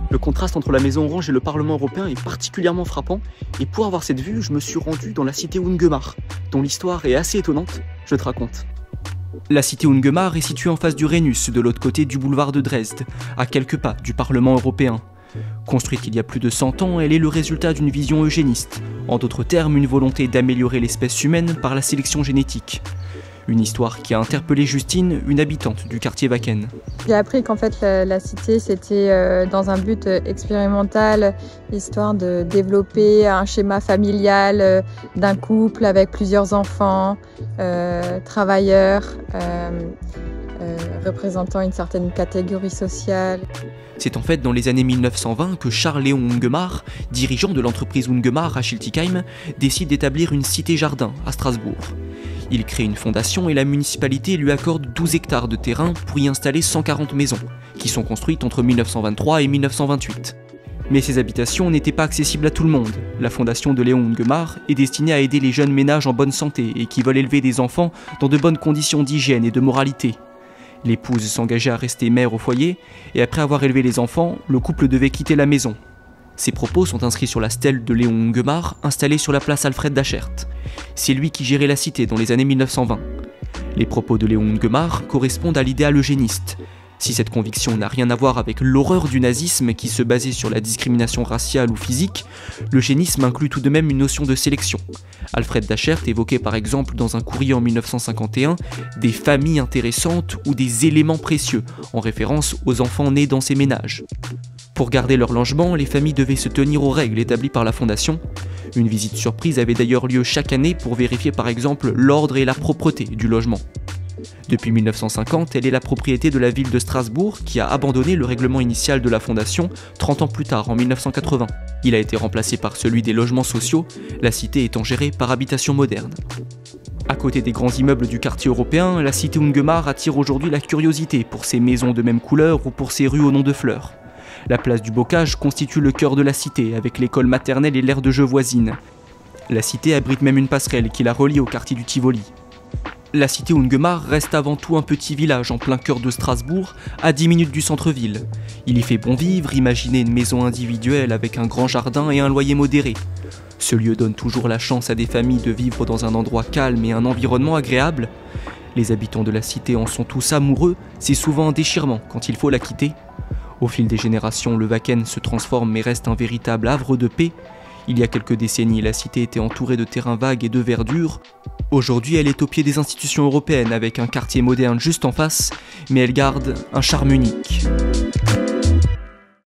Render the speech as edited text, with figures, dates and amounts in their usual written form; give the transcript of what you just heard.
Le contraste entre la Maison Orange et le Parlement européen est particulièrement frappant, et pour avoir cette vue, je me suis rendu dans la cité Ungemar, dont l'histoire est assez étonnante, je te raconte. La cité Ungemar est située en face du Rhenus, de l'autre côté du boulevard de Dresde, à quelques pas du Parlement européen. Construite il y a plus de 100 ans, elle est le résultat d'une vision eugéniste, en d'autres termes une volonté d'améliorer l'espèce humaine par la sélection génétique. Une histoire qui a interpellé Justine, une habitante du quartier Wacken. J'ai appris qu'en fait la cité c'était dans un but expérimental, histoire de développer un schéma familial d'un couple avec plusieurs enfants, travailleurs, représentant une certaine catégorie sociale. C'est en fait dans les années 1920 que Charles-Léon Ungemar, dirigeant de l'entreprise Ungemar à Schiltigheim, décide d'établir une cité-jardin à Strasbourg. Il crée une fondation et la municipalité lui accorde 12 hectares de terrain pour y installer 140 maisons, qui sont construites entre 1923 et 1928. Mais ces habitations n'étaient pas accessibles à tout le monde. La fondation de Léon Ungemar est destinée à aider les jeunes ménages en bonne santé et qui veulent élever des enfants dans de bonnes conditions d'hygiène et de moralité. L'épouse s'engageait à rester mère au foyer, et après avoir élevé les enfants, le couple devait quitter la maison. Ces propos sont inscrits sur la stèle de Léon Ungemar, installée sur la place Alfred Dachert. C'est lui qui gérait la cité dans les années 1920. Les propos de Léon Ungemar correspondent à l'idéal eugéniste. Si cette conviction n'a rien à voir avec l'horreur du nazisme qui se basait sur la discrimination raciale ou physique, l'eugénisme inclut tout de même une notion de sélection. Alfred Dachert évoquait par exemple dans un courrier en 1951 des familles intéressantes ou des éléments précieux, en référence aux enfants nés dans ces ménages. Pour garder leur logement, les familles devaient se tenir aux règles établies par la Fondation. Une visite surprise avait d'ailleurs lieu chaque année pour vérifier par exemple l'ordre et la propreté du logement. Depuis 1950, elle est la propriété de la ville de Strasbourg qui a abandonné le règlement initial de la Fondation 30 ans plus tard, en 1980. Il a été remplacé par celui des logements sociaux, la cité étant gérée par Habitation Moderne. À côté des grands immeubles du quartier européen, la cité Ungemar attire aujourd'hui la curiosité pour ses maisons de même couleur ou pour ses rues au nom de fleurs. La place du Bocage constitue le cœur de la cité, avec l'école maternelle et l'aire de jeu voisine. La cité abrite même une passerelle qui la relie au quartier du Tivoli. La cité Ungemar reste avant tout un petit village en plein cœur de Strasbourg, à 10 minutes du centre-ville. Il y fait bon vivre, imaginez une maison individuelle avec un grand jardin et un loyer modéré. Ce lieu donne toujours la chance à des familles de vivre dans un endroit calme et un environnement agréable. Les habitants de la cité en sont tous amoureux, c'est souvent un déchirement quand il faut la quitter. Au fil des générations, le Wacken se transforme mais reste un véritable havre de paix. Il y a quelques décennies, la cité était entourée de terrains vagues et de verdure. Aujourd'hui, elle est au pied des institutions européennes avec un quartier moderne juste en face, mais elle garde un charme unique.